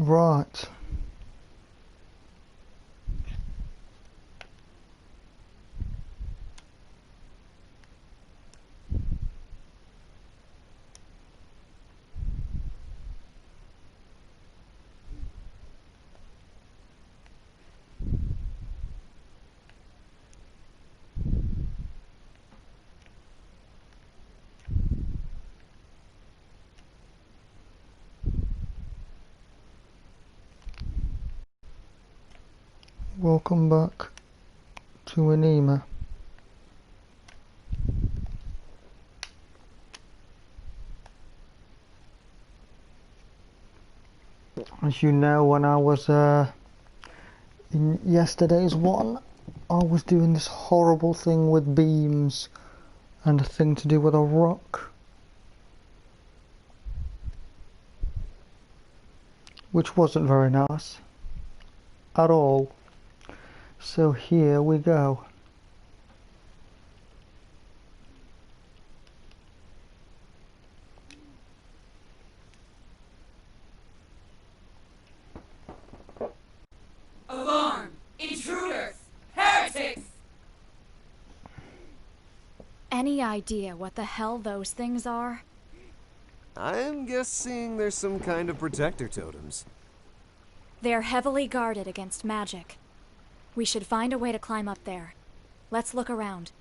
Right. Welcome back to Anima. As you know, when I was in yesterday's one, I was doing this horrible thing with beams and a thing to do with a rock, which wasn't very nice at all. So here we go. Alarm! Intruders! Heretics! Any idea what the hell those things are? I'm guessing there's some kind of protector totems. They're heavily guarded against magic. We should find a way to climb up there. Let's look around.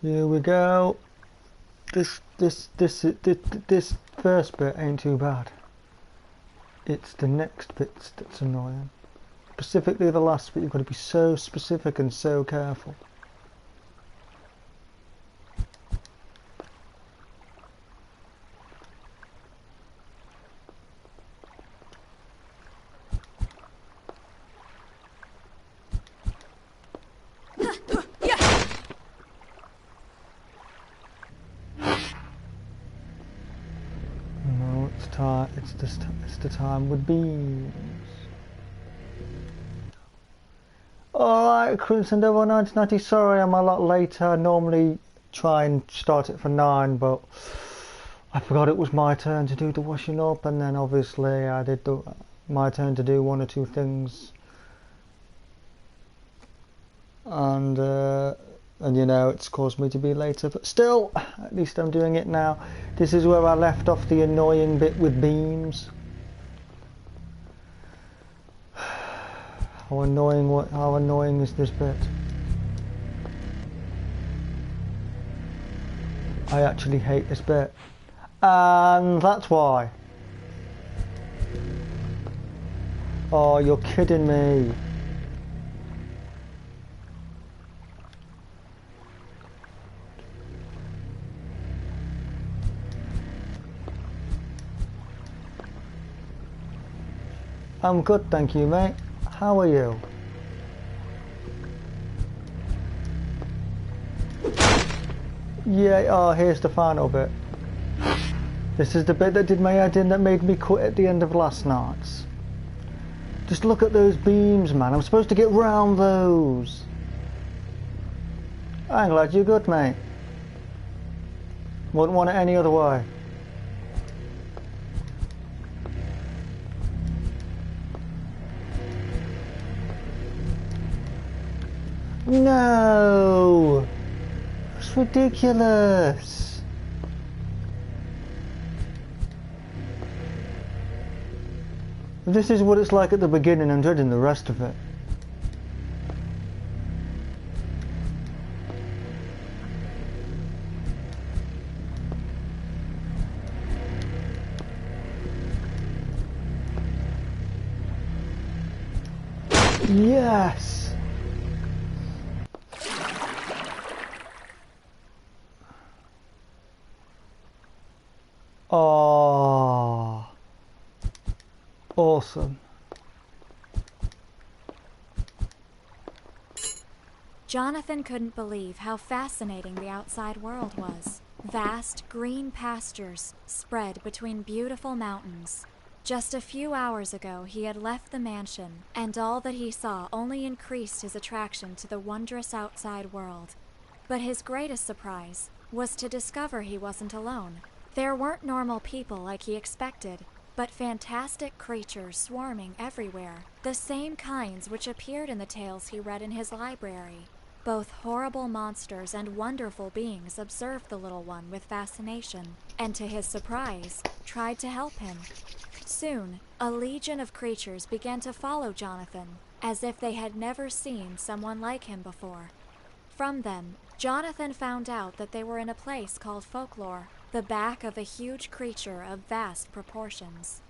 Here we go. This first bit ain't too bad. It's the next bit that's annoying. Specifically the last bit, you've got to be so specific and so careful. No, it's the time with beams. Alright, Crimson Devil 1990, sorry I'm a lot later. I normally try and start it for 9, but I forgot it was my turn to do the washing up, and then obviously I did my turn to do 1 or 2 things. And you know, it's caused me to be later, but still, at least I'm doing it now. This is where I left off the annoying bit with beams. How annoying is this bit? I actually hate this bit. And that's why. Oh, you're kidding me. I'm good, thank you, mate. How are you? Yeah, oh, here's the final bit. This is the bit that did my head in, that made me quit at the end of last night's. Just look at those beams, man. I'm supposed to get round those. I'm glad you're good, mate. Wouldn't want it any other way. No! It's ridiculous. This is what it's like at the beginning. I'm dreading the rest of it. Yes! awesome. Jonathan couldn't believe how fascinating the outside world was. Vast green pastures spread between beautiful mountains. Just a few hours ago, he had left the mansion, and all that he saw only increased his attraction to the wondrous outside world. But his greatest surprise was to discover he wasn't alone. There weren't normal people like he expected, but fantastic creatures swarming everywhere, the same kinds which appeared in the tales he read in his library. Both horrible monsters and wonderful beings observed the little one with fascination, and to his surprise, tried to help him. Soon, a legion of creatures began to follow Jonathan, as if they had never seen someone like him before. From them, Jonathan found out that they were in a place called Folklore, the back of a huge creature of vast proportions.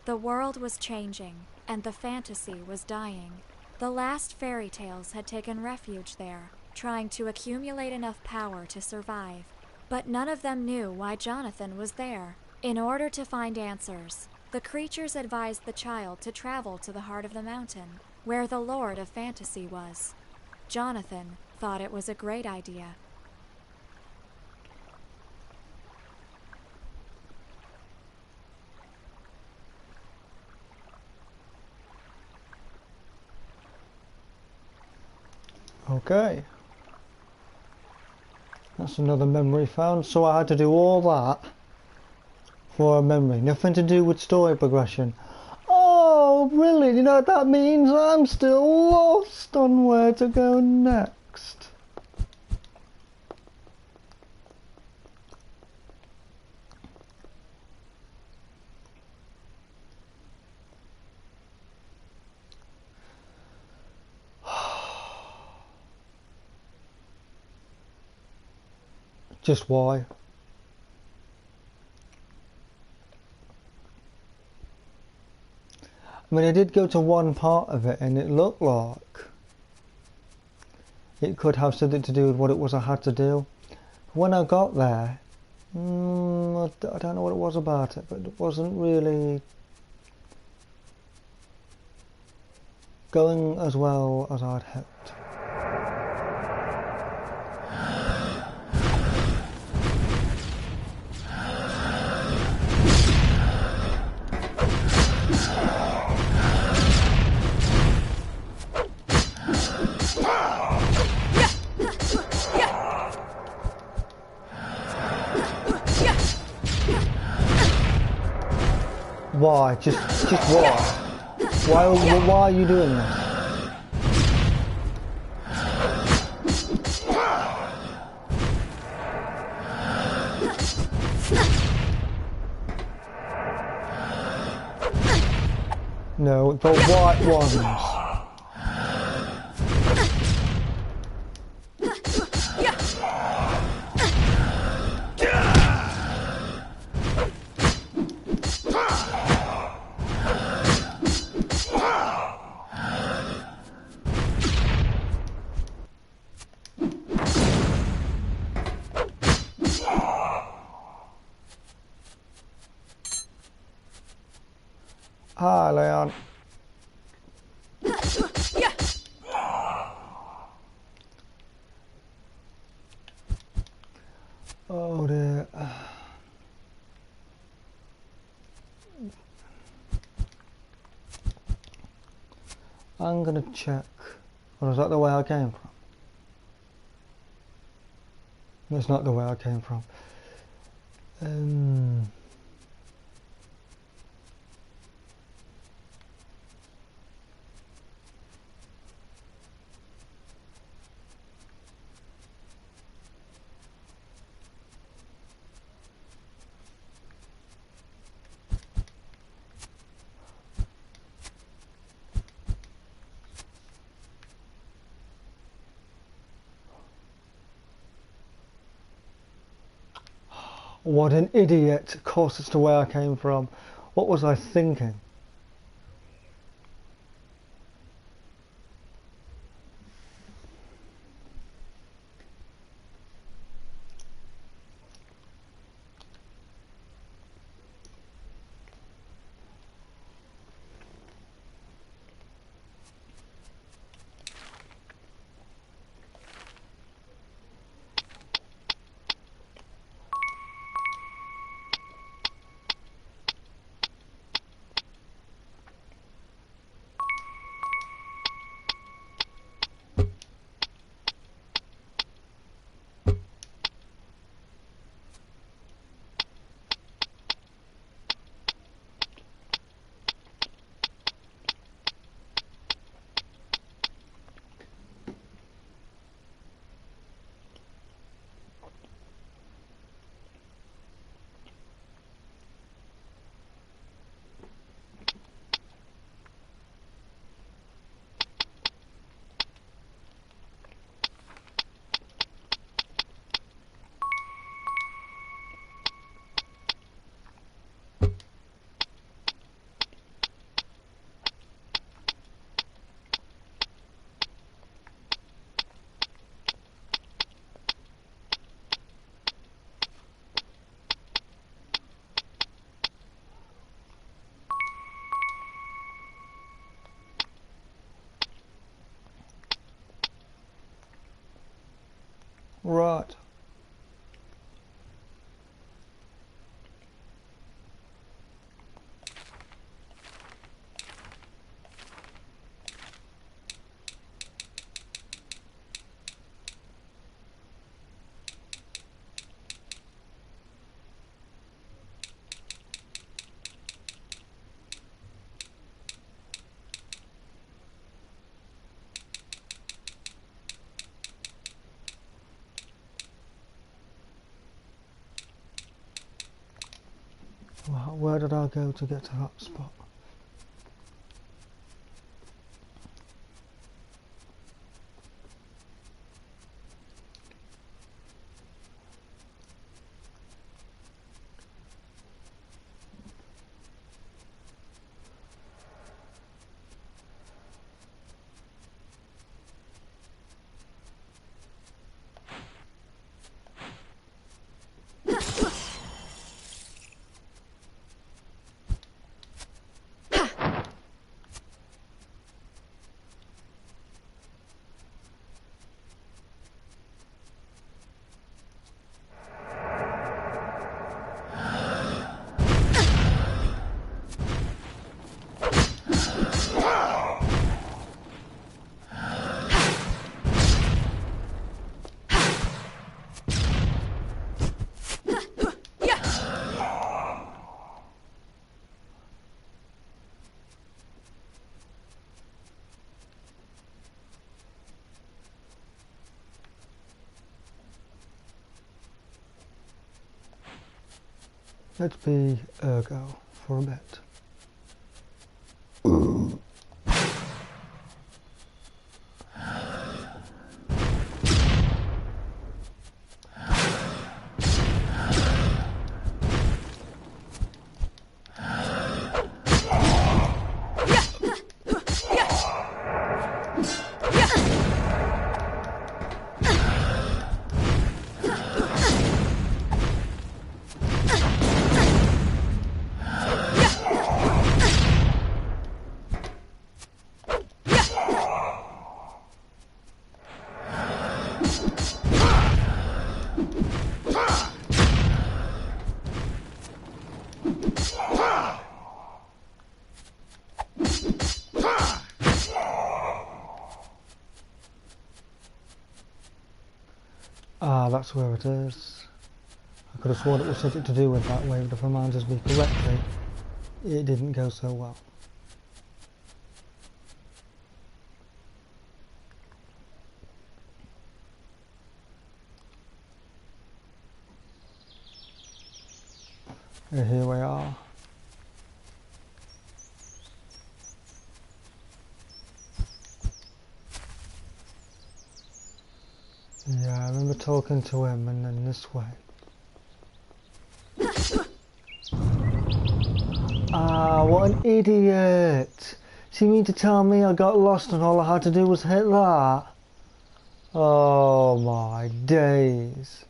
The world was changing, and the fantasy was dying. The last fairy tales had taken refuge there, trying to accumulate enough power to survive. But none of them knew why Jonathan was there. In order to find answers, the creatures advised the child to travel to the heart of the mountain, where the Lord of Fantasy was. Jonathan thought it was a great idea. Okay. That's another memory found. So I had to do all that for a memory. Nothing to do with story progression. Oh, brilliant. You know what that means? I'm still lost on where to go next. Just why? I mean, I did go to one part of it and it looked like it could have something to do with what it was I had to do. When I got there, I don't know what it was about it, but it wasn't really going as well as I'd hoped. Why? Just why? Why are you doing this? No, the white ones. Hi, Leon. Oh dear. I'm gonna check. Or is that the way I came from? That's not the way I came from. What an idiot. Of course it's the way I came from. What was I thinking? Right. Well, where did I go to get to that spot? Let's be Ergo for a bit. Ah, that's where it is. I could have sworn it was something to do with that way, but if it reminds me correctly, it didn't go so well. And here we are. Yeah, I remember talking to him and then this way. Ah, what an idiot! So you mean to tell me I got lost and all I had to do was hit that? Oh my days.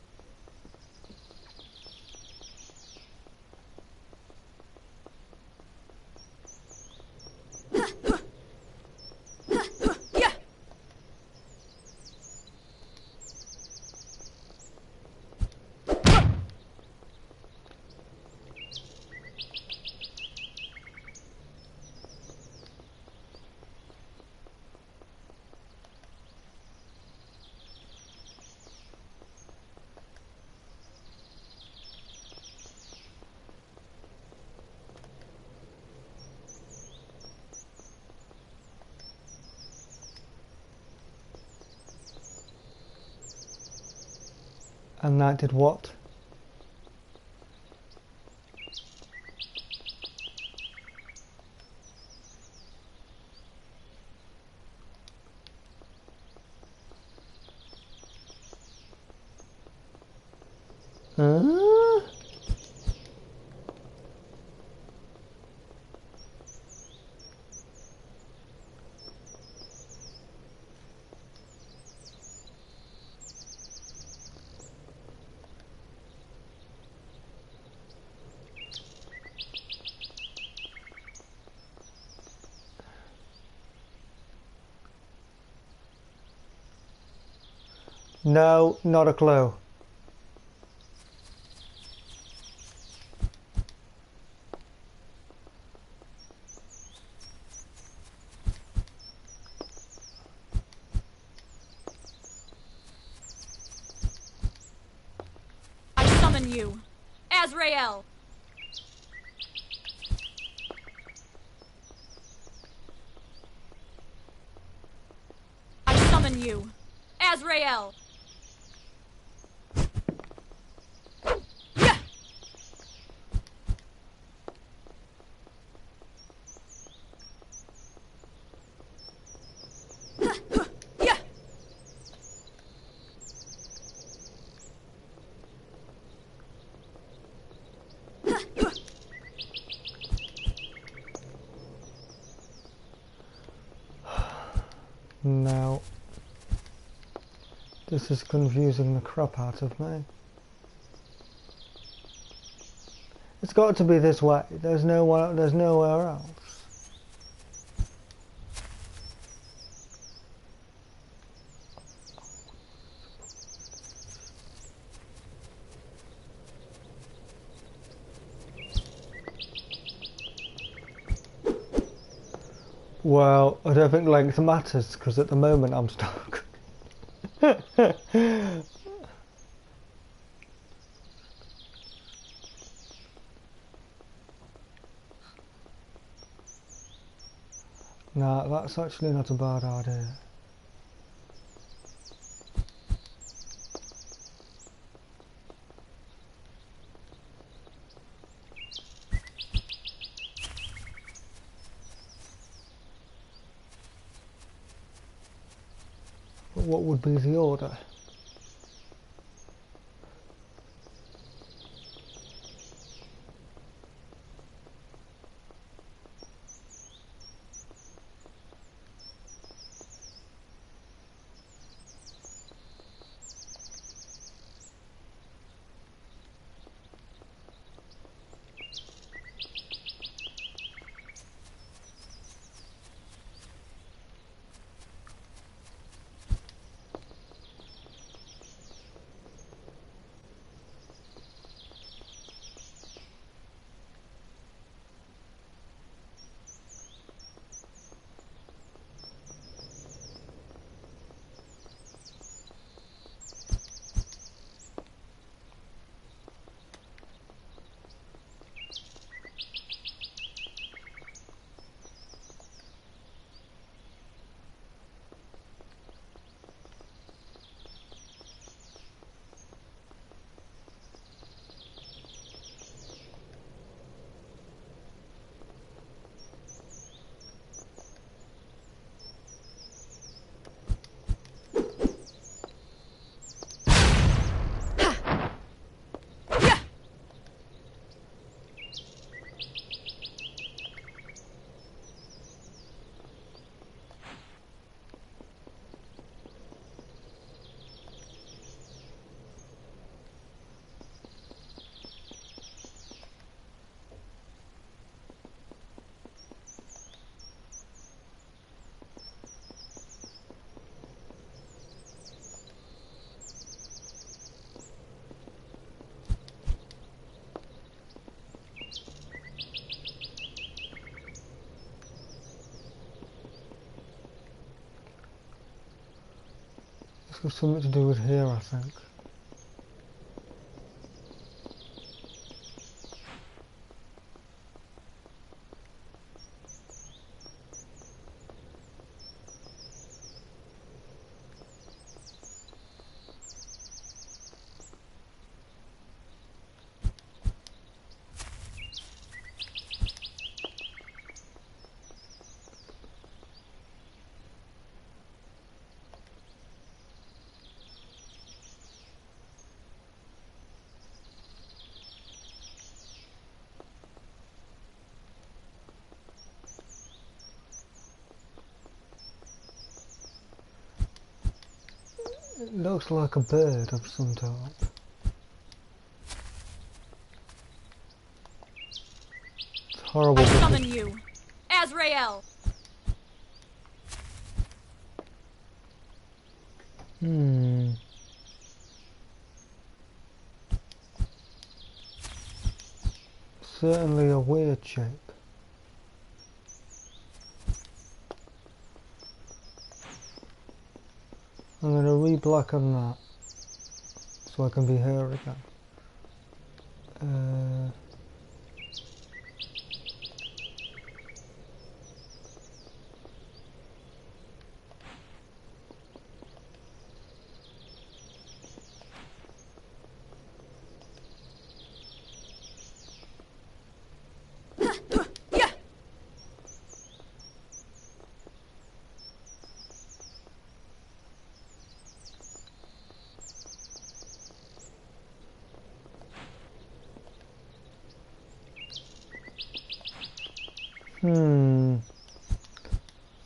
And that did what? Huh? No, not a clue. I summon you, Azrael. I summon you, Azrael. No. This is confusing the crap out of me. It's got to be this way. There's nowhere else. Well, I don't think length matters because at the moment I'm stuck. Nah, that's actually not a bad idea. But what would be the order? It's got something to do with here, I think. It looks like a bird of some type. It's horrible. I summon you, Azrael. certainly a weird shape. I'm going to re-blacken that so I can be her again.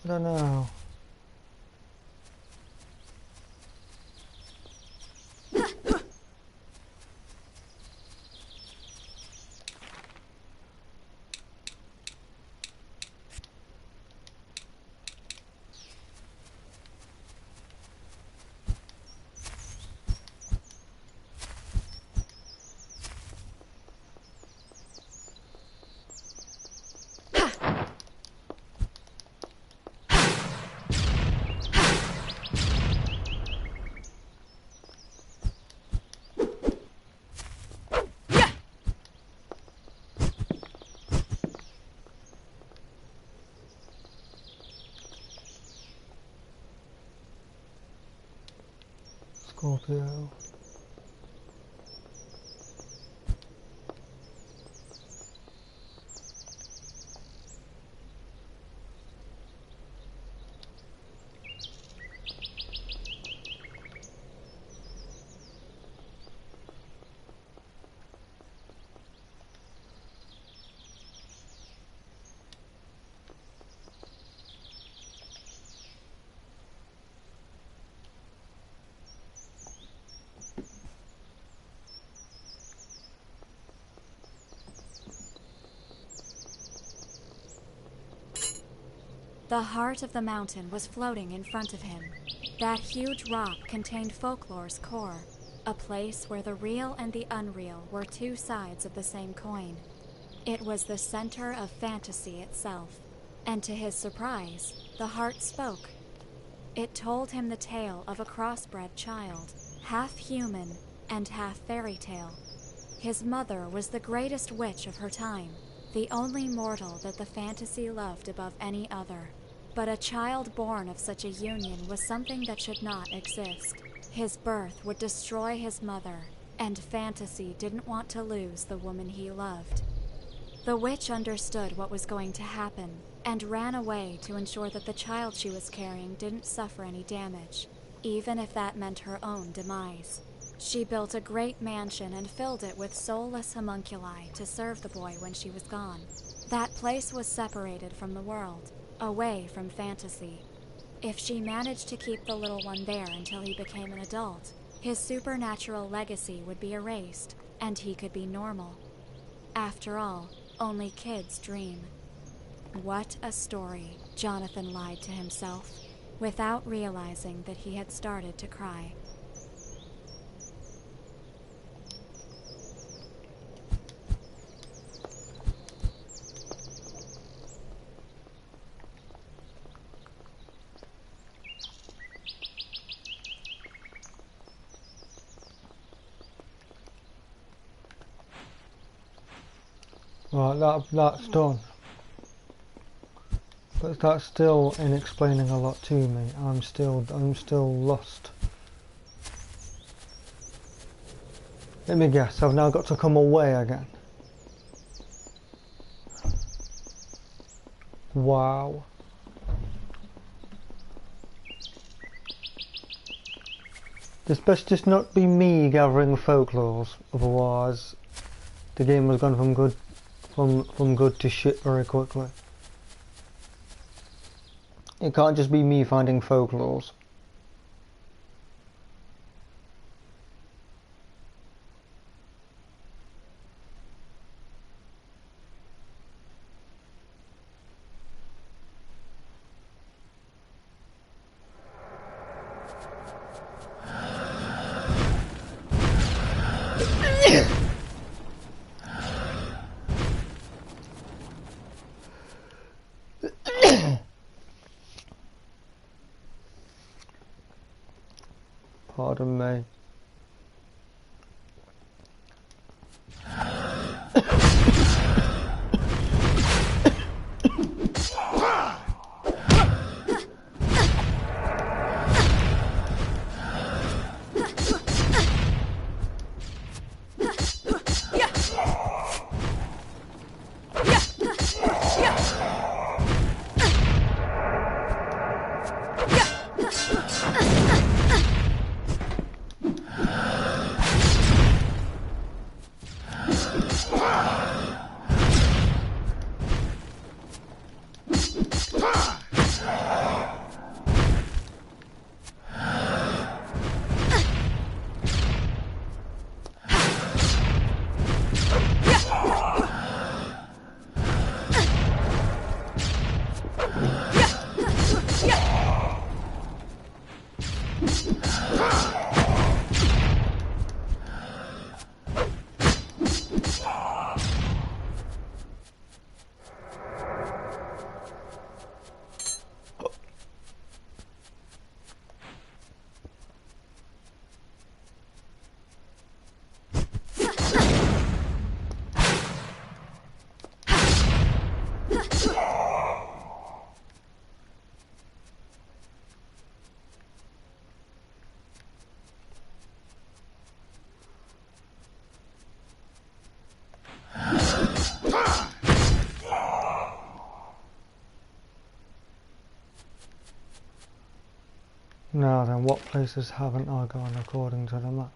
I don't know. Scorpio. The heart of the mountain was floating in front of him. That huge rock contained folklore's core, a place where the real and the unreal were two sides of the same coin. It was the center of fantasy itself, and to his surprise, the heart spoke. It told him the tale of a crossbred child, half human and half fairy tale. His mother was the greatest witch of her time, the only mortal that the fantasy loved above any other. But a child born of such a union was something that should not exist. His birth would destroy his mother, and fantasy didn't want to lose the woman he loved. The witch understood what was going to happen, and ran away to ensure that the child she was carrying didn't suffer any damage, even if that meant her own demise. She built a great mansion and filled it with soulless homunculi to serve the boy when she was gone. That place was separated from the world, away from fantasy. If she managed to keep the little one there until he became an adult, his supernatural legacy would be erased, and he could be normal. After all, only kids dream. What a story, Jonathan lied to himself, without realizing that he had started to cry. Right, that's done. But that's still in explaining a lot to me. I'm still lost. Let me guess, I've now got to come away again. Wow. This best just not be me gathering folklores, otherwise the game has gone from good to shit very quickly. It can't just be me finding folklores. Pardon me. Now then, what places haven't I gone according to the map?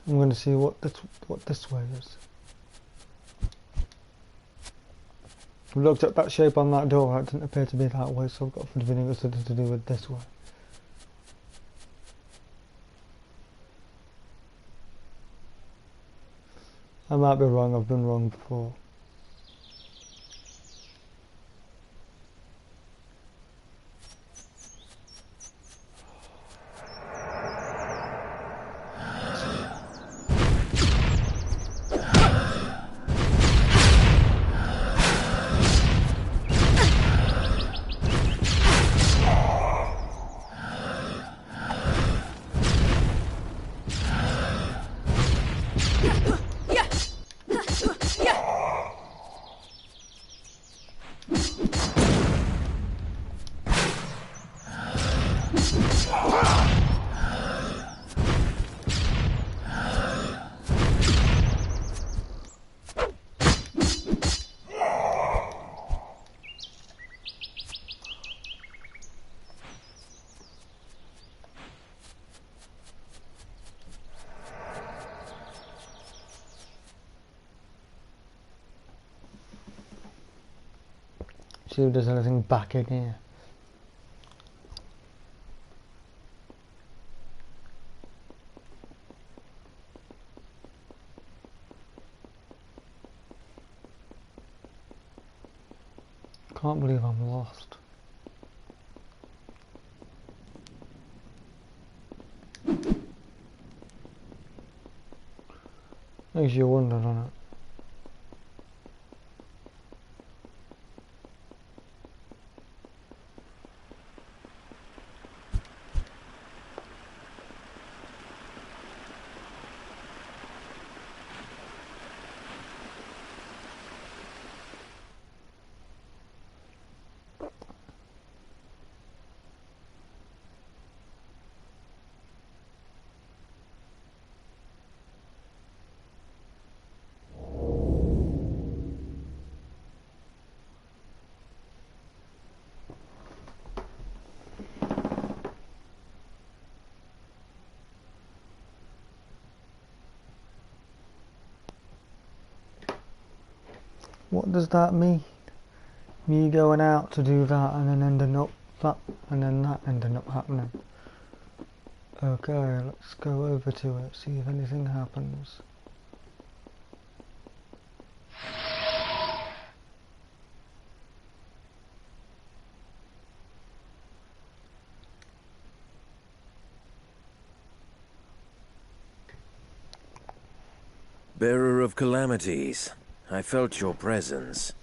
I'm going to see what this way is. I looked at that shape on that door, it didn't appear to be that way, so I've got a feeling it's something to do with this way. I might be wrong, I've been wrong before. See if there's anything back in here. Can't believe I'm lost. Makes you wonder, doesn't it? What does that mean? Me going out to do that and then ending up that and then that ending up happening. Okay, let's go over to it, see if anything happens. Bearer of calamities, I felt your presence.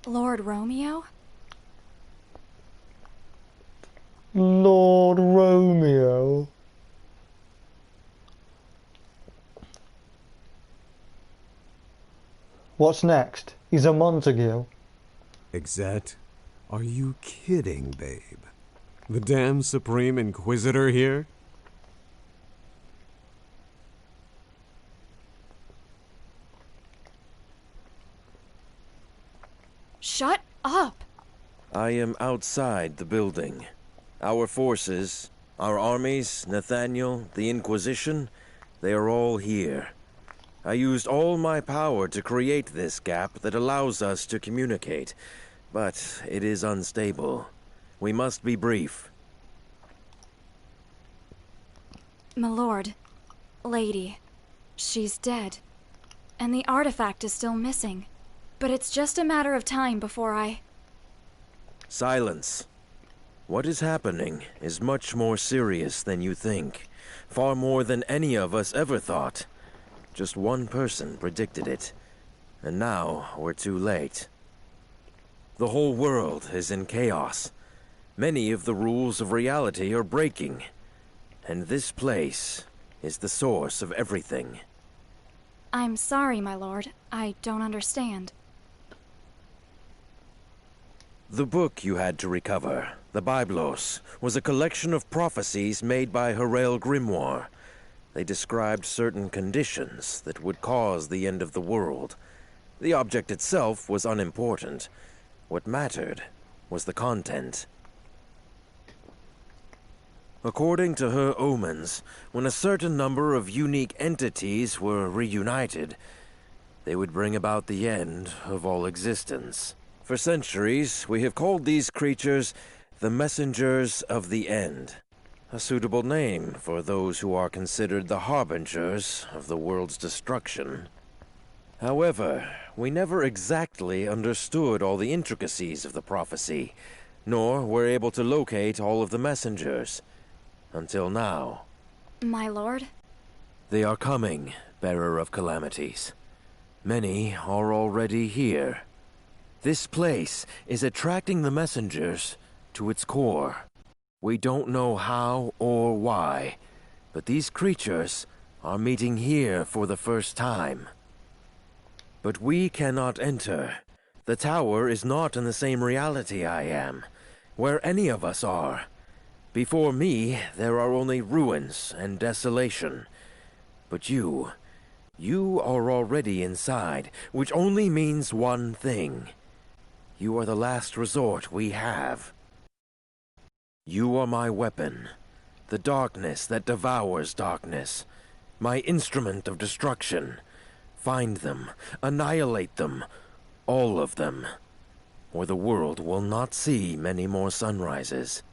Lord Romeo? Lord Romeo. What's next? He's a Montague. Exet? Are you kidding, babe? The damn Supreme Inquisitor here? Shut up! I am outside the building. Our forces, our armies, Nathaniel, the Inquisition, they are all here. I used all my power to create this gap that allows us to communicate, but it is unstable. We must be brief. My lord, lady, she's dead. And the artifact is still missing. But it's just a matter of time before I... Silence. What is happening is much more serious than you think. Far more than any of us ever thought. Just one person predicted it. And now we're too late. The whole world is in chaos. Many of the rules of reality are breaking. And this place is the source of everything. I'm sorry, my lord. I don't understand. The book you had to recover, the Biblos, was a collection of prophecies made by Herael Grimoire. They described certain conditions that would cause the end of the world. The object itself was unimportant. What mattered was the content. According to her omens, when a certain number of unique entities were reunited, they would bring about the end of all existence. For centuries, we have called these creatures the Messengers of the End, a suitable name for those who are considered the harbingers of the world's destruction. However, we never exactly understood all the intricacies of the prophecy, nor were able to locate all of the messengers. Until now. My lord? They are coming, bearer of calamities. Many are already here. This place is attracting the messengers to its core. We don't know how or why, but these creatures are meeting here for the first time. But we cannot enter. The tower is not in the same reality I am, where any of us are. Before me, there are only ruins and desolation. But you are already inside, which only means one thing. You are the last resort we have. You are my weapon, the darkness that devours darkness, my instrument of destruction. Find them, annihilate them, all of them, or the world will not see many more sunrises.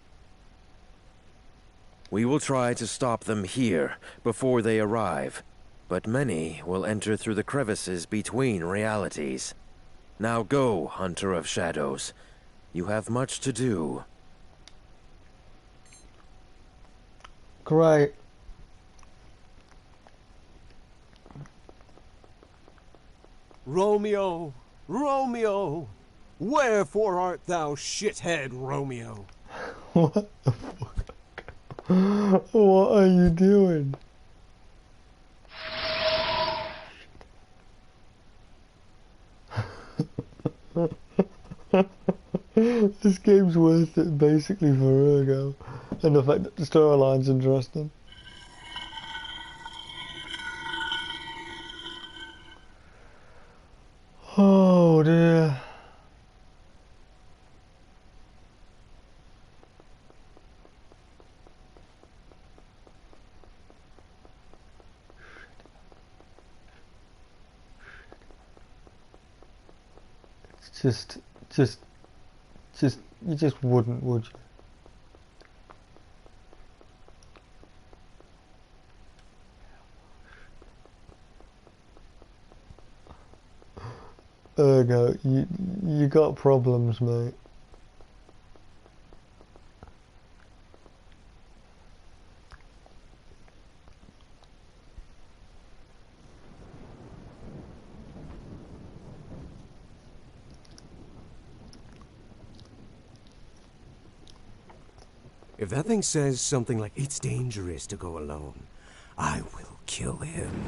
We will try to stop them here before they arrive, but many will enter through the crevices between realities. Now go, Hunter of Shadows. You have much to do. Great. Romeo, Romeo, wherefore art thou shithead, Romeo? What the fuck? What are you doing? This game's worth it basically for Ergo, and the fact that the storyline's interesting. Oh dear. just, just, you just wouldn't, would you? No, you got problems, mate. If that thing says something like, it's dangerous to go alone, I will kill him.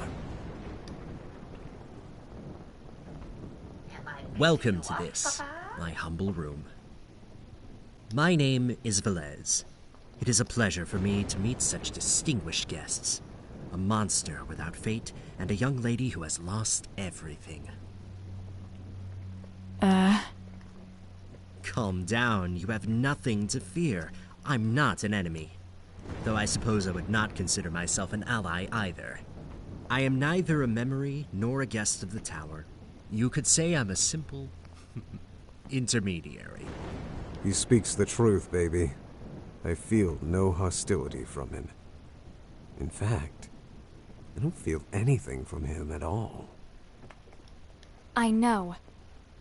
Welcome to this, my humble room. My name is Velez. It is a pleasure for me to meet such distinguished guests. A monster without fate, and a young lady who has lost everything. Calm down, you have nothing to fear. I'm not an enemy. Though I suppose I would not consider myself an ally either. I am neither a memory nor a guest of the tower. You could say I'm a simple intermediary. He speaks the truth, baby. I feel no hostility from him. In fact, I don't feel anything from him at all. I know,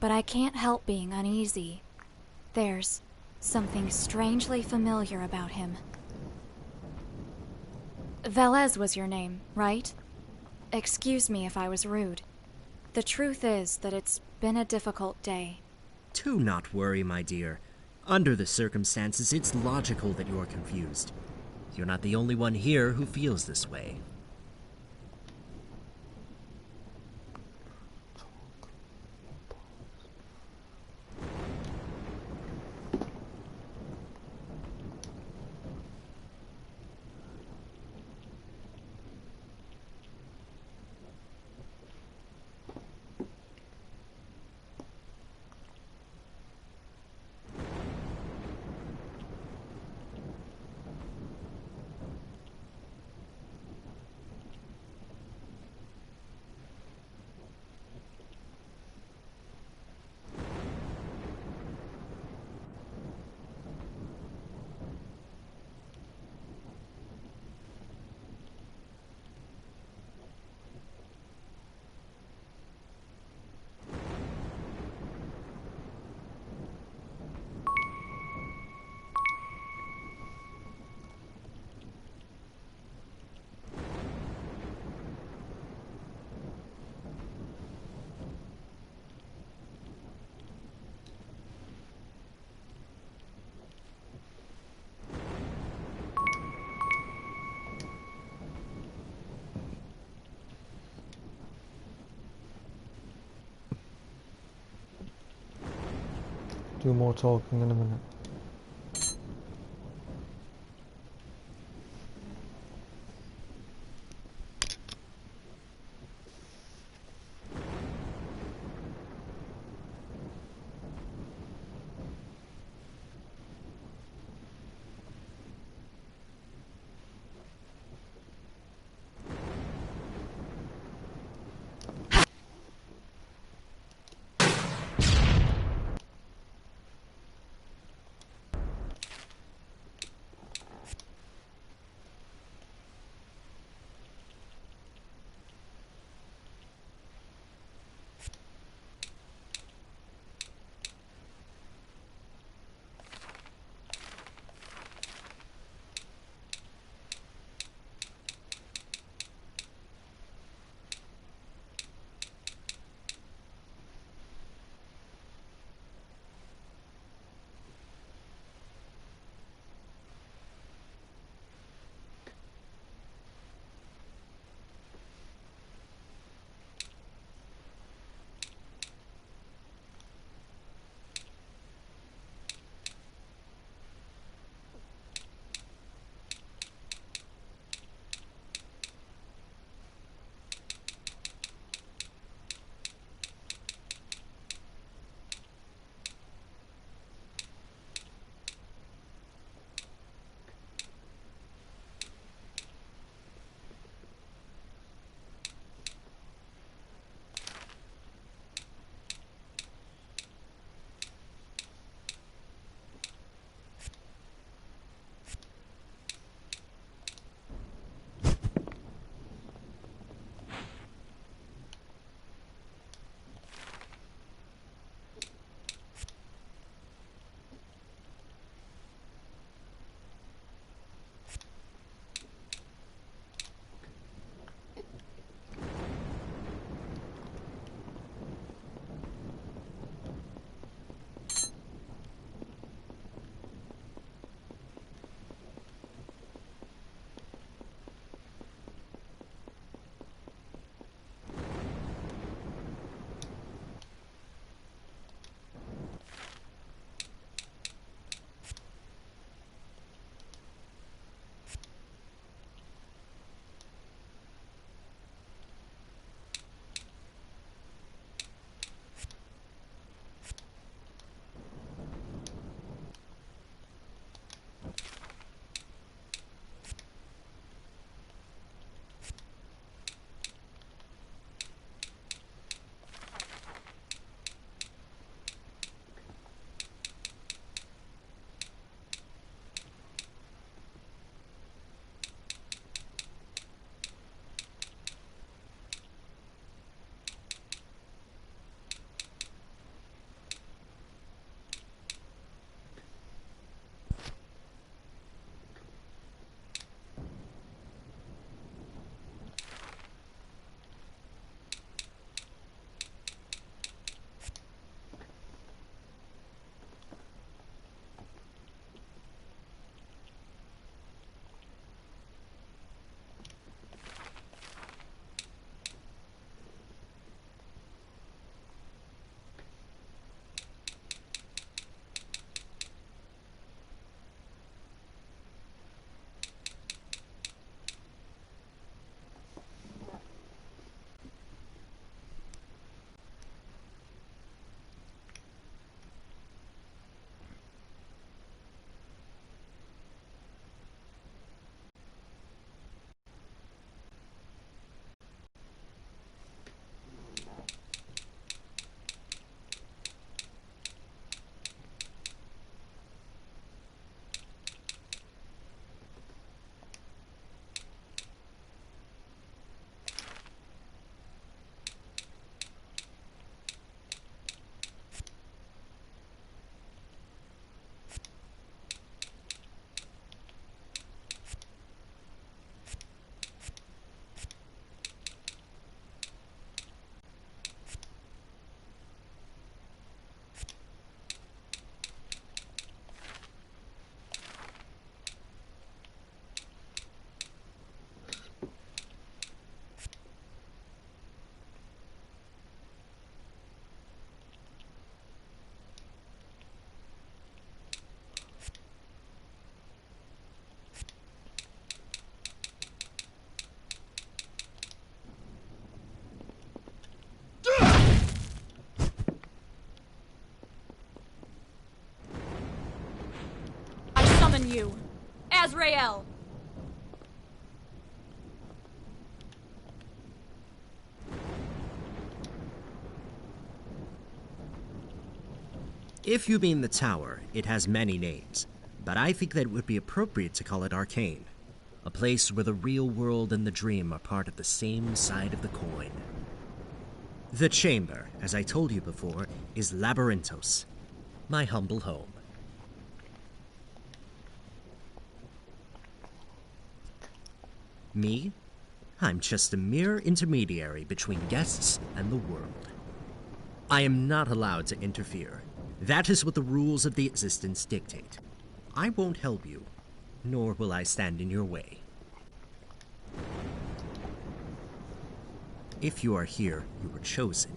but I can't help being uneasy. There's something strangely familiar about him. Velez was your name, right? Excuse me if I was rude. The truth is that it's been a difficult day. Do not worry, my dear. Under the circumstances, it's logical that you're confused. You're not the only one here who feels this way. Do more talking in a minute. you, Azrael. If you mean the tower, it has many names, but I think that it would be appropriate to call it Arcane. A place where the real world and the dream are part of the same side of the coin. The chamber, as I told you before, is Labyrinthos, my humble home. Me? I'm just a mere intermediary between guests and the world. I am not allowed to interfere. That is what the rules of the existence dictate. I won't help you, nor will I stand in your way. If you are here, you were chosen.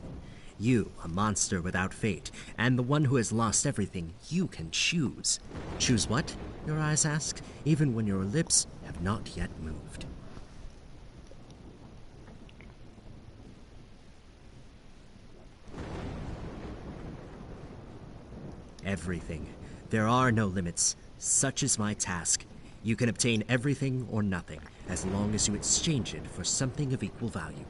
You, a monster without fate, and the one who has lost everything, you can choose. Choose what? Your eyes ask, even when your lips have not yet moved. Everything. There are no limits. Such is my task. You can obtain everything or nothing, as long as you exchange it for something of equal value.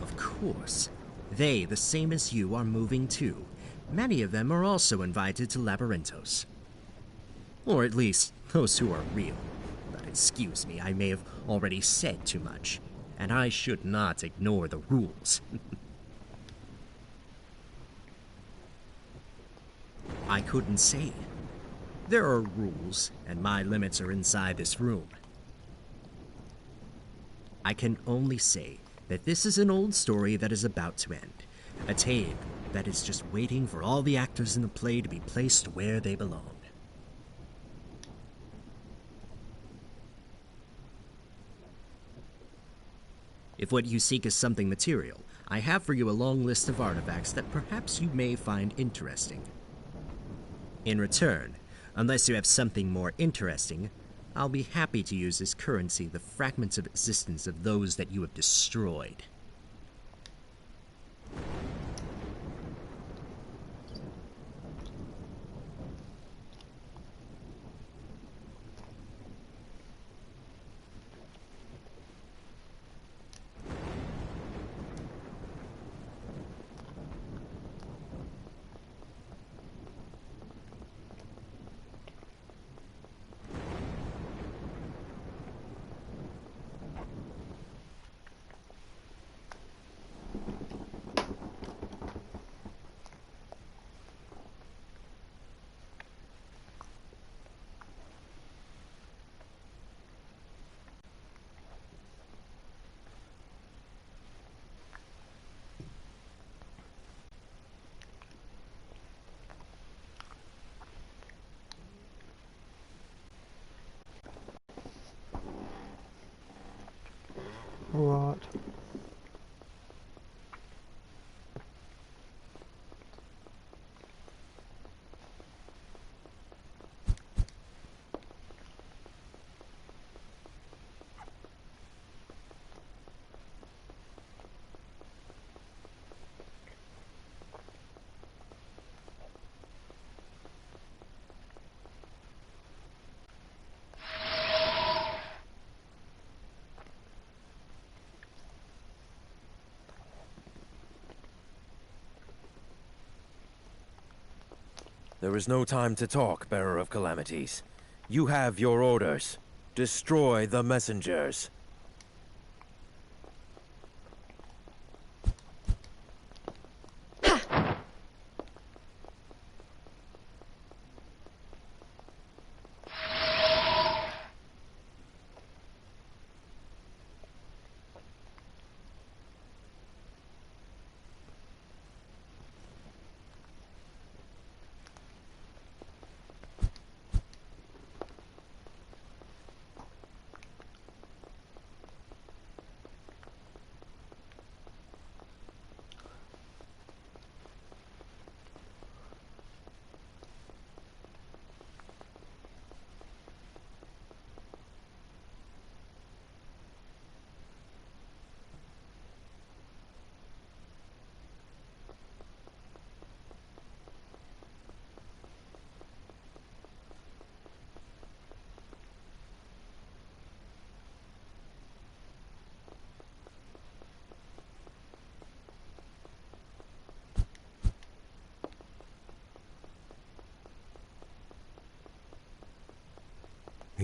Of course. They, the same as you, are moving too. Many of them are also invited to Labyrinthos. Or at least, those who are real. But excuse me, I may have already said too much, and I should not ignore the rules. I couldn't say. There are rules, and my limits are inside this room. I can only say that this is an old story that is about to end. A tale that is just waiting for all the actors in the play to be placed where they belong. If what you seek is something material, I have for you a long list of artifacts that perhaps you may find interesting. In return, unless you have something more interesting, I'll be happy to use as currency the fragments of existence of those that you have destroyed. Right. There is no time to talk, Bearer of Calamities. You have your orders. Destroy the messengers.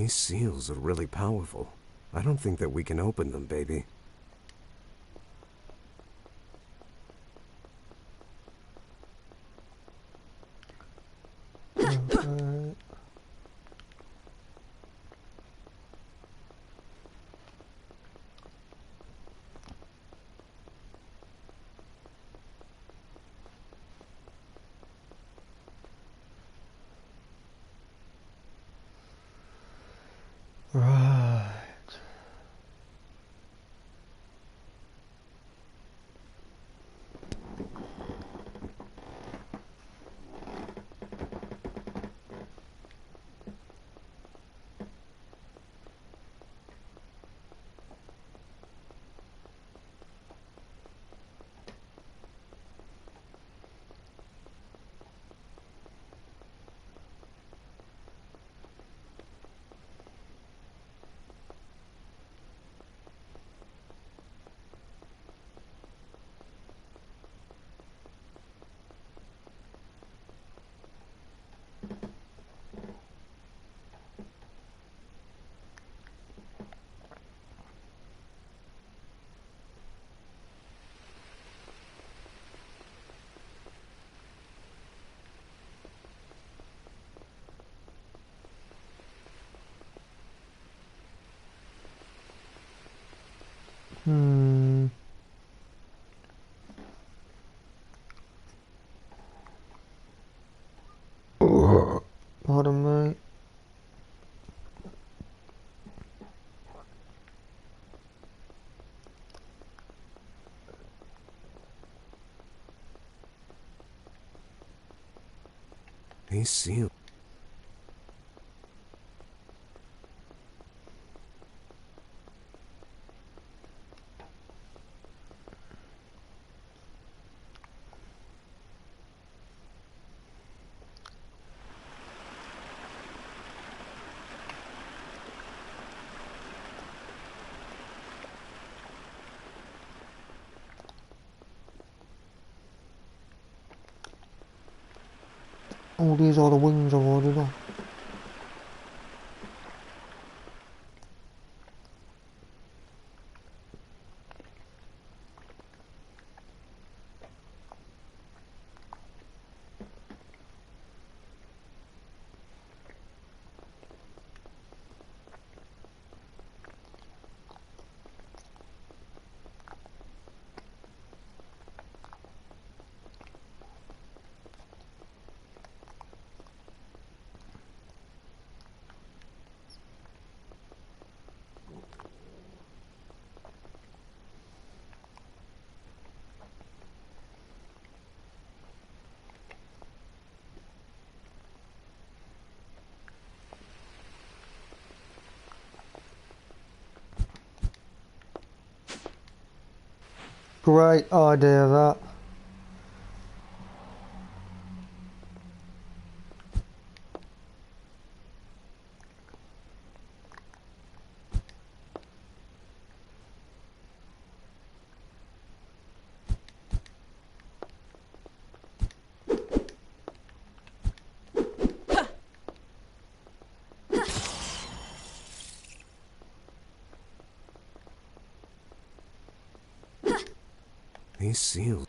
These seals are really powerful. I don't think that we can open them, baby. Okay. Right. Hmm. Pardon me. These seals. Oh, these are the wings I've ordered on. Great idea that. These seals.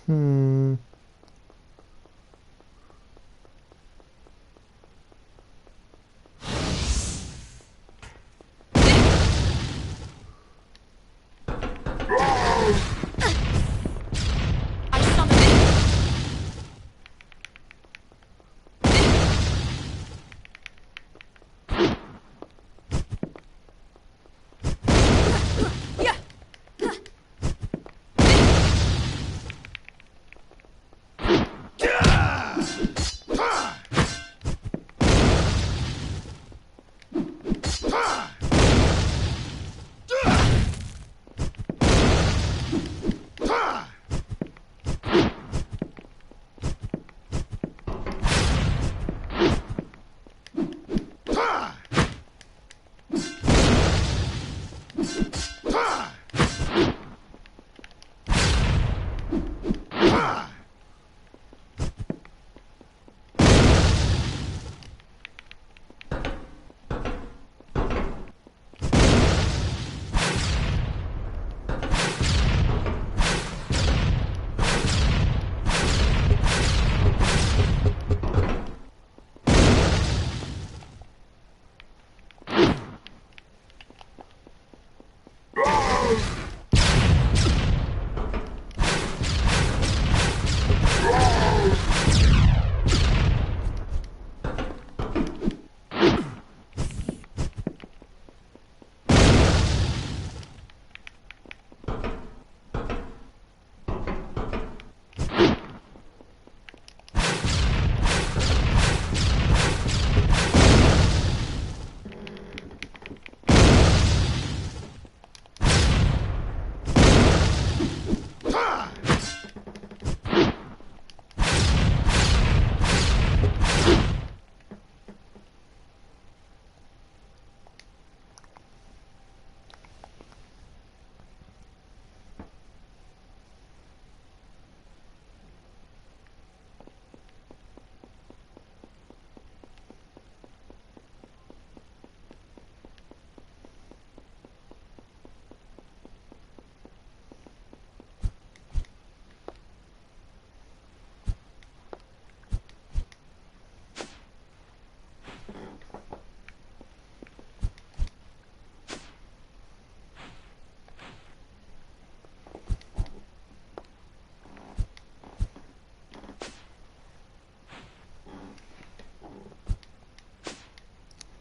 Hmm. I summoned it. Yeah.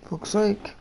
Fuck's sake.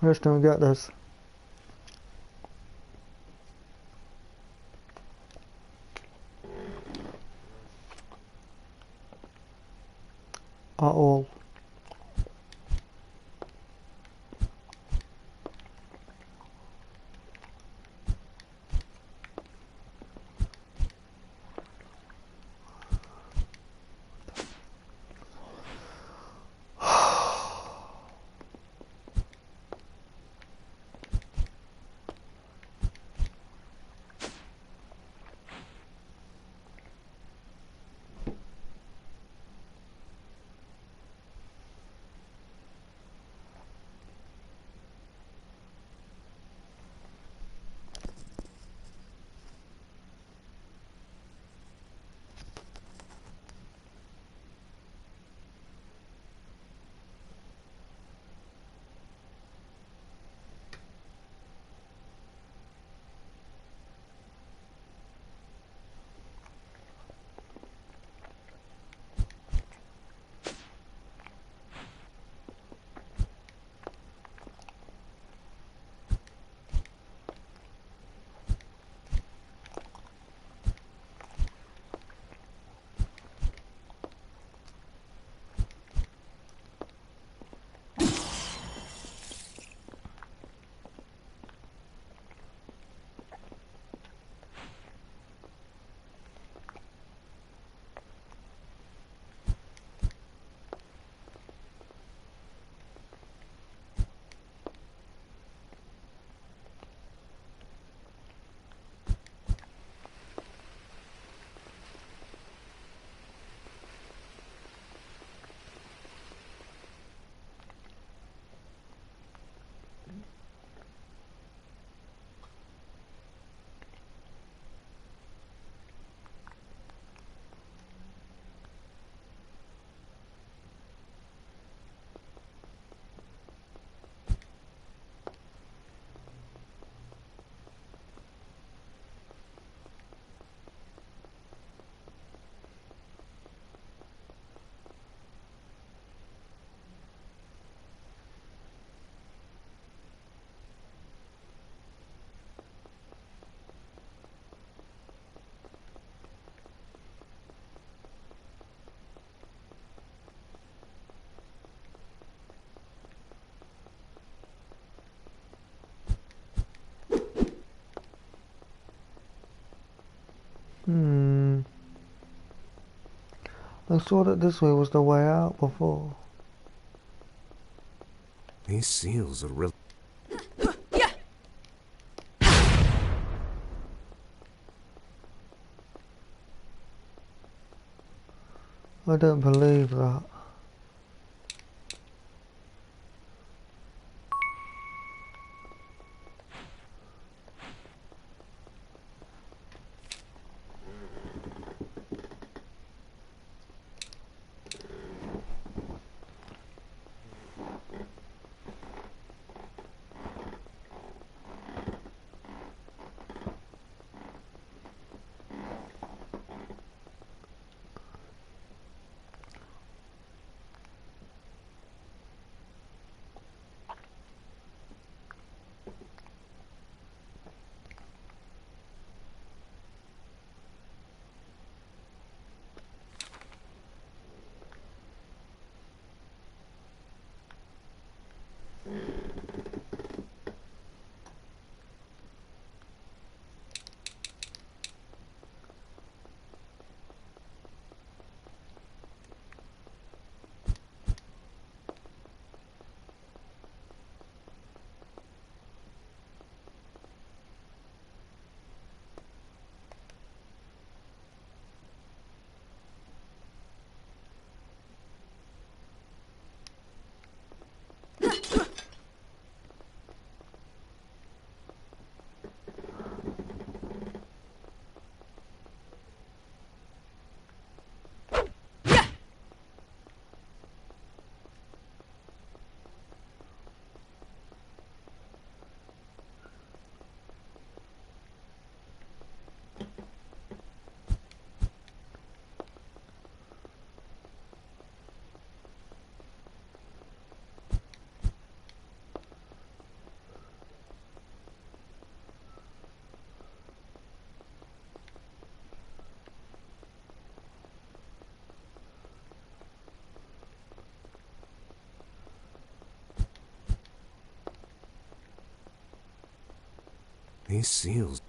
I just don't get this. At all. Hmm. I saw that this way was the way out before. These seals are real. I don't believe that. These seals.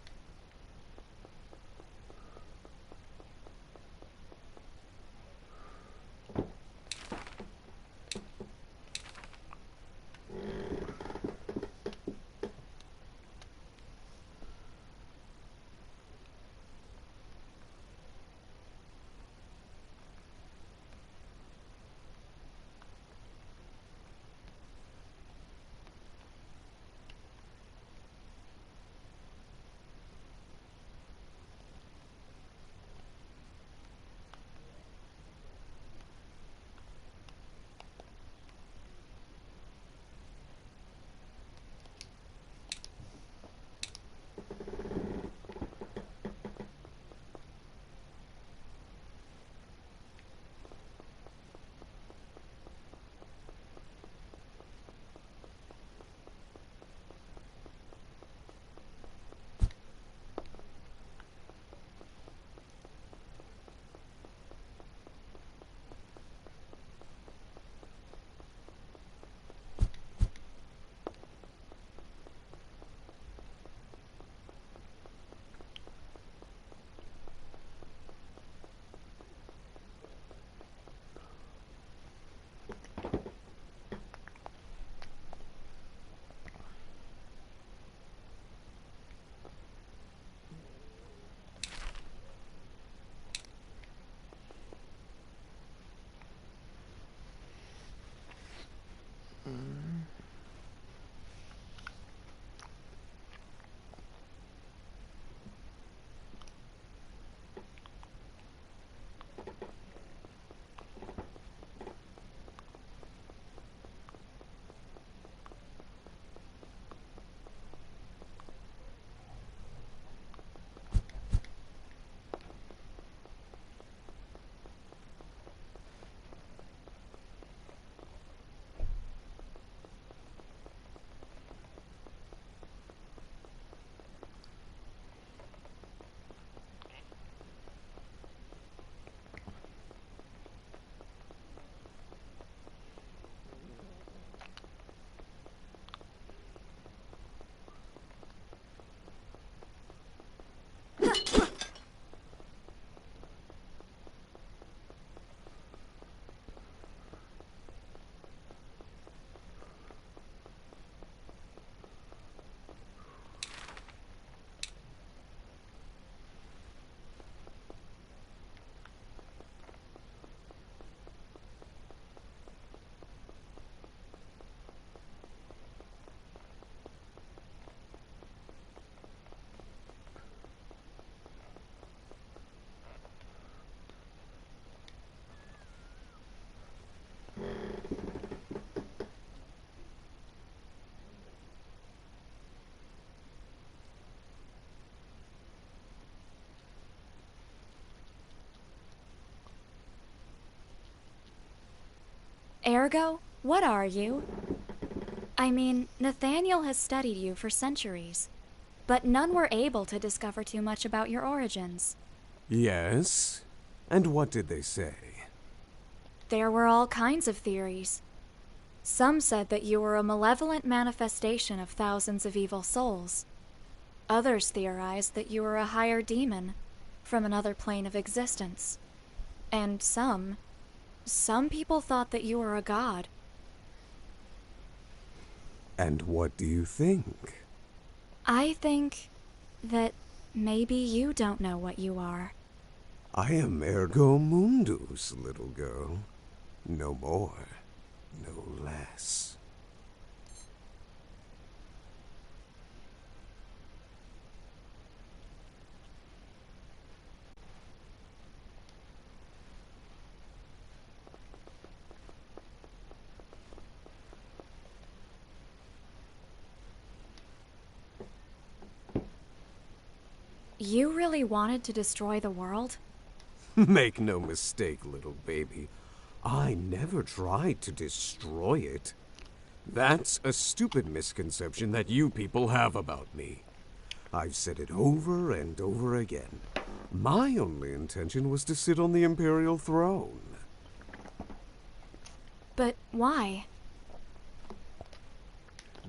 Ergo, what are you? I mean, Nathaniel has studied you for centuries, but none were able to discover too much about your origins. Yes? And what did they say? There were all kinds of theories. Some said that you were a malevolent manifestation of thousands of evil souls. Others theorized that you were a higher demon from another plane of existence. And some people thought that you were a god. And what do you think? I think that maybe you don't know what you are. I am Ergo Mundus, little girl. No more, no less. You really wanted to destroy the world? Make no mistake, little baby. I never tried to destroy it. That's a stupid misconception that you people have about me. I've said it over and over again. My only intention was to sit on the Imperial throne. But why?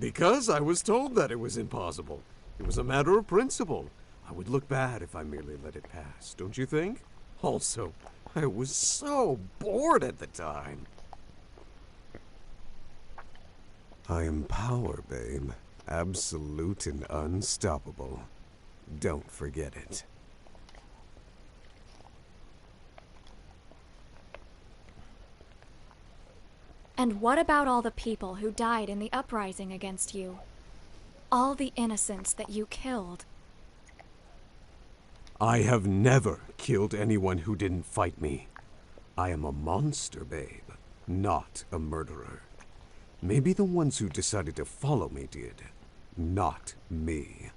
Because I was told that it was impossible. It was a matter of principle. I would look bad if I merely let it pass, don't you think? Also, I was so bored at the time. I am power, babe. Absolute and unstoppable. Don't forget it. And what about all the people who died in the uprising against you? All the innocents that you killed? I have never killed anyone who didn't fight me. I am a monster, babe, not a murderer. Maybe the ones who decided to follow me did, not me.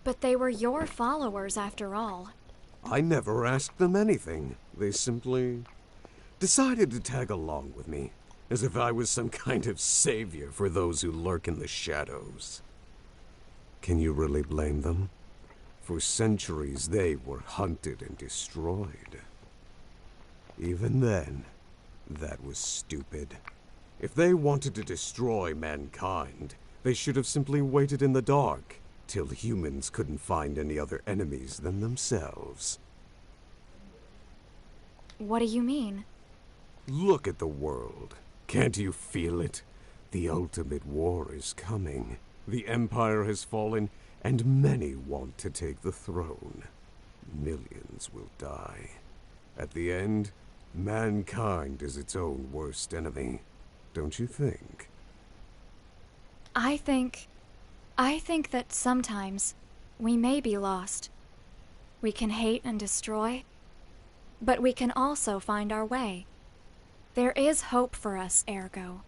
But they were your followers after all. I never asked them anything. They simply decided to tag along with me, as if I was some kind of savior for those who lurk in the shadows. Can you really blame them? For centuries they were hunted and destroyed. Even then, that was stupid. If they wanted to destroy mankind, they should have simply waited in the dark till humans couldn't find any other enemies than themselves. What do you mean? Look at the world. Can't you feel it? The ultimate war is coming. The Empire has fallen, and many want to take the throne. Millions will die. At the end, mankind is its own worst enemy. Don't you think? I think that sometimes we may be lost. We can hate and destroy, but we can also find our way. There is hope for us, Ergo.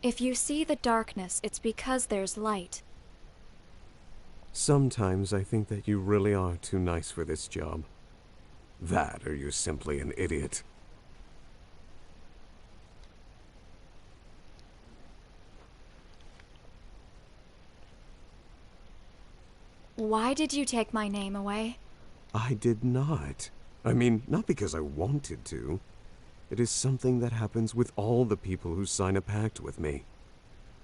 If you see the darkness, it's because there's light. Sometimes I think that you really are too nice for this job. That, or you're simply an idiot. Why did you take my name away? I did not. I mean, not because I wanted to. It is something that happens with all the people who sign a pact with me.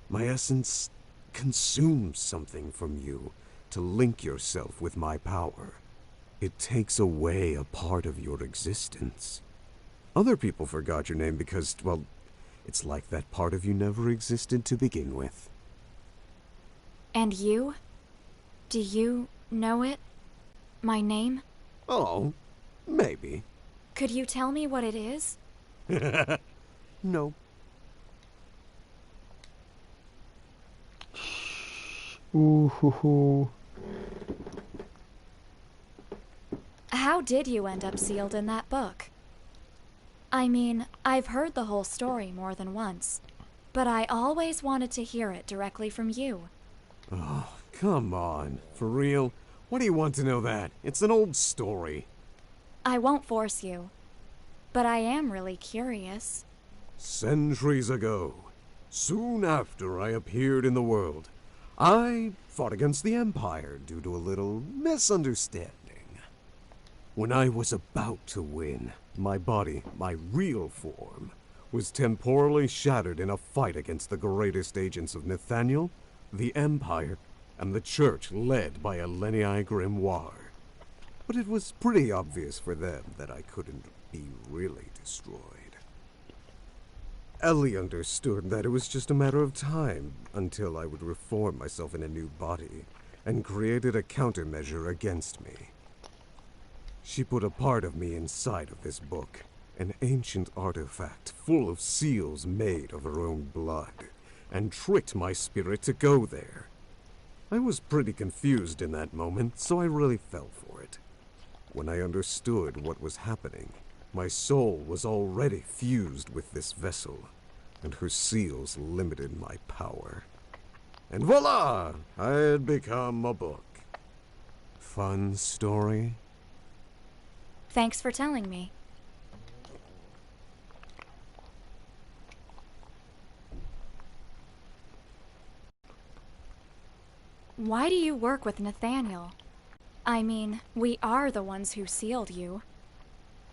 My essence consumes something from you to link yourself with my power. It takes away a part of your existence. Other people forgot your name because, well, it's like that part of you never existed to begin with. And you? Do you know it? My name? Oh, maybe. Could you tell me what it is? No. Ooh hoo hoo. How did you end up sealed in that book? I mean, I've heard the whole story more than once, but I always wanted to hear it directly from you. Oh, come on. For real? What do you want to know that? It's an old story. I won't force you. but I am really curious. Centuries ago, soon after I appeared in the world, I fought against the Empire due to a little misunderstanding. When I was about to win, my body, my real form, was temporally shattered in a fight against the greatest agents of Nathaniel, the Empire, and the Church led by Eleni Grimoire. But it was pretty obvious for them that I couldn't be really destroyed. Ellie understood that it was just a matter of time until I would reform myself in a new body, and created a countermeasure against me. She put a part of me inside of this book, an ancient artifact full of seals made of her own blood, and tricked my spirit to go there. I was pretty confused in that moment, so I really fell for it. When I understood what was happening, my soul was already fused with this vessel, and her seals limited my power. And voila! I had become a book. Fun story? Thanks for telling me. Why do you work with Nathaniel? I mean, we are the ones who sealed you.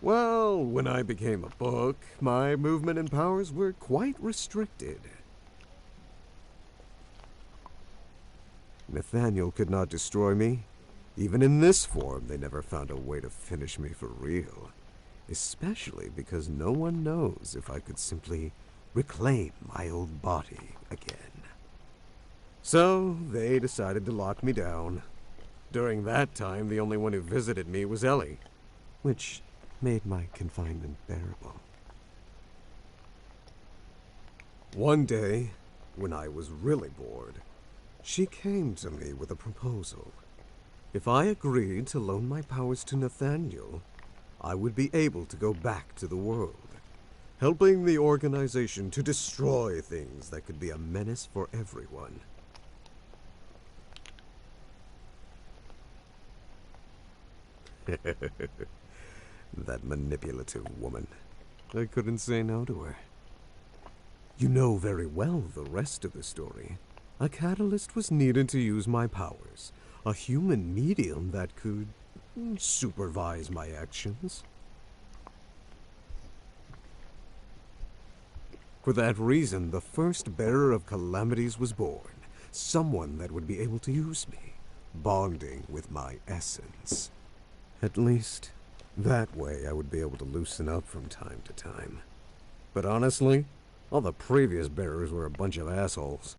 Well, when I became a book, my movement and powers were quite restricted. Nathaniel could not destroy me. Even in this form, they never found a way to finish me for real. Especially because no one knows if I could simply reclaim my old body again. So, they decided to lock me down. During that time, the only one who visited me was Ellie, which made my confinement bearable. One day, when I was really bored, she came to me with a proposal. If I agreed to loan my powers to Nathaniel, I would be able to go back to the world, helping the organization to destroy things that could be a menace for everyone. That manipulative woman. I couldn't say no to her. You know very well the rest of the story. A catalyst was needed to use my powers. A human medium that could supervise my actions. For that reason, the first bearer of calamities was born. Someone that would be able to use me, bonding with my essence. At least, that way I would be able to loosen up from time to time. But honestly, all the previous bearers were a bunch of assholes.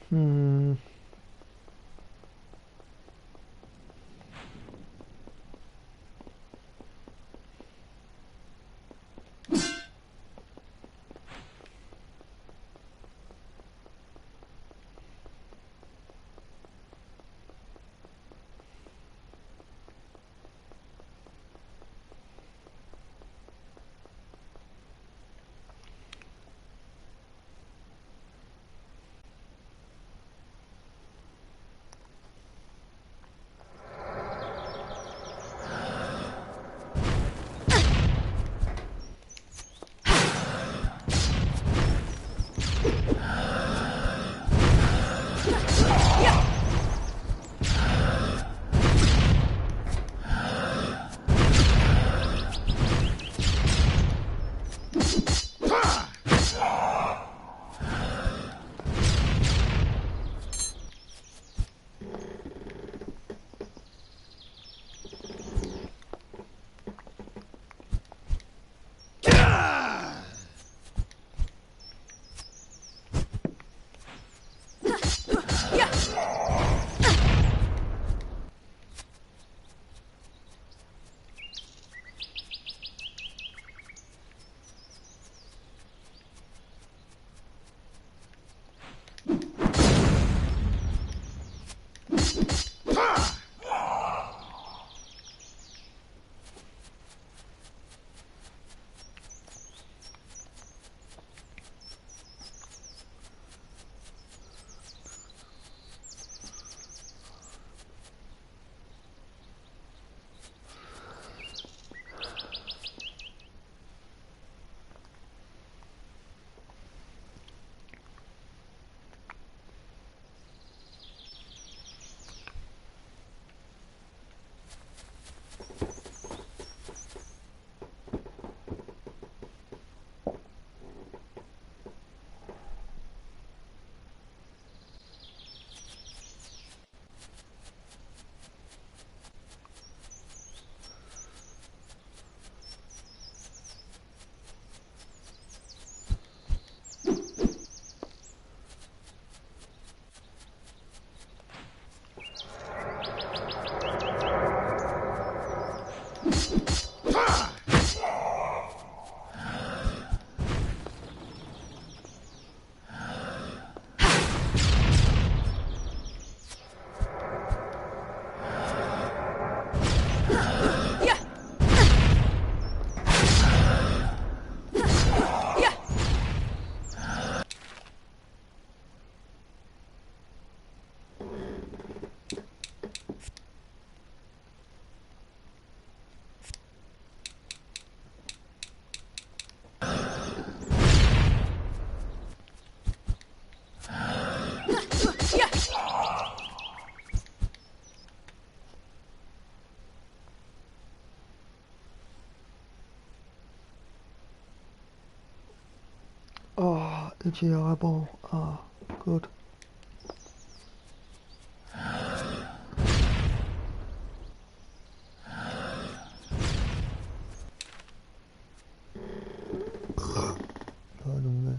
Hmm. Oh, itchy eyeball. Ah, good. Pardon me.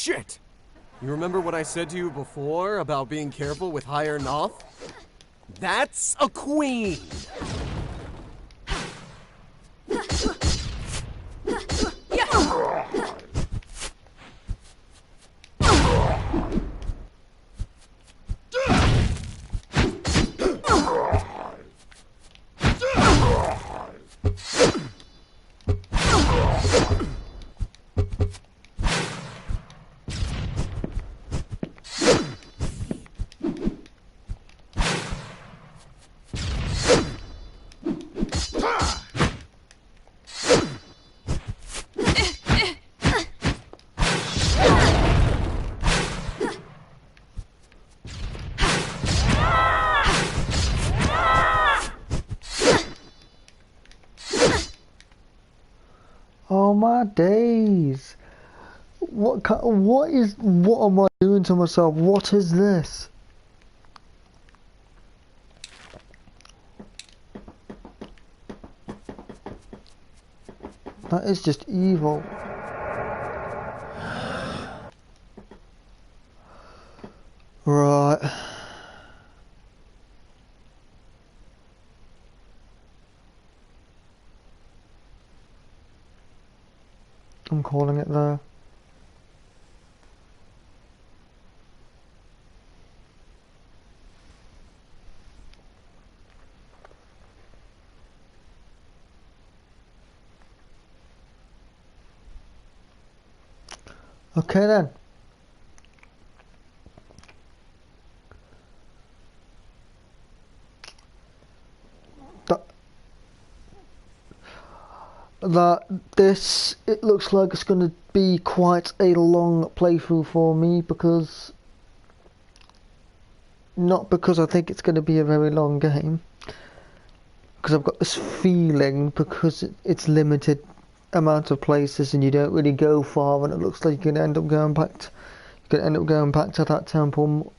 Shit! You remember what I said to you before about being careful with higher Noth? That's a queen! Oh my days! What am I doing to myself? What is this? That is just evil. Right. I'm calling it there. Okay then. It looks like it's going to be quite a long playthrough for me, because not because I think it's going to be a very long game, because I've got this feeling, because it's limited amount of places and you don't really go far, and it looks like you're going to end up going back to that temple,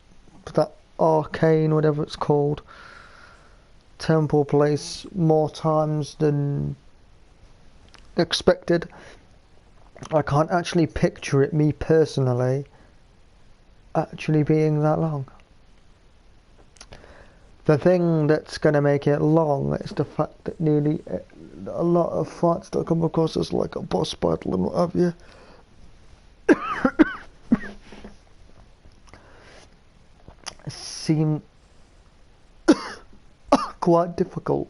that arcane, whatever it's called, temple place, more times than expected. I can't actually picture it, me personally, actually being that long. The thing that's going to make it long is the fact that nearly a lot of fights that come across as like a boss battle and what have you seem quite difficult.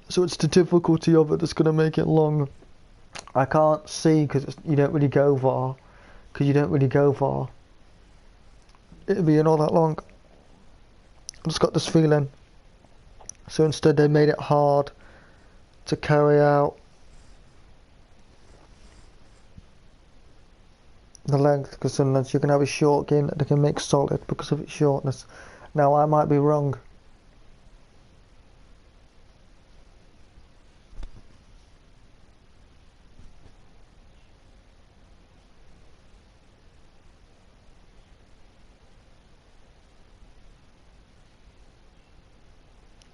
So it's the difficulty of it that's going to make it long. I can't see, because you don't really go far. It'll be all that long. I just got this feeling. So instead they made it hard to carry out the length, because sometimes you can have a short game that they can make solid because of its shortness. Now I might be wrong.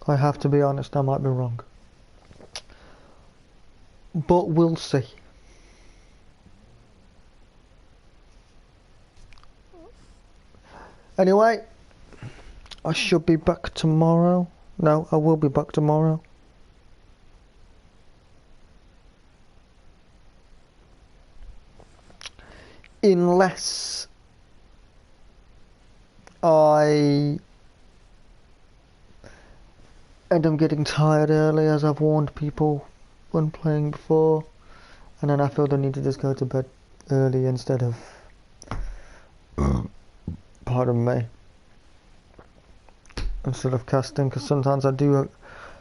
I have to be honest, I might be wrong. But we'll see. Anyway, I should be back tomorrow. No, I will be back tomorrow. Unless I end up getting tired early, as I've warned people when playing before, and then I feel the need to just go to bed early instead of pardon me, instead of casting, because sometimes I do,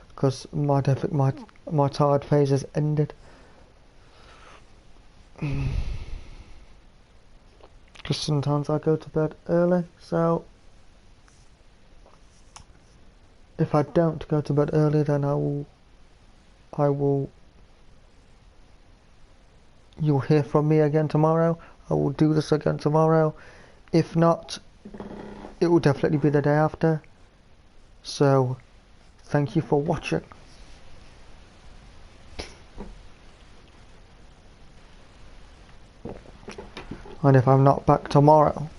because my tired phase has ended, because sometimes I go to bed early. So if I don't go to bed early, then I will you'll hear from me again tomorrow. I will do this again tomorrow. If not, it will definitely be the day after. So thank you for watching. And if I'm not back tomorrow,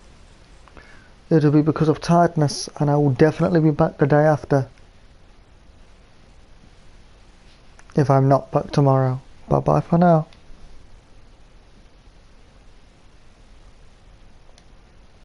it'll be because of tiredness, and I will definitely be back the day after. If I'm not back tomorrow. Bye bye for now.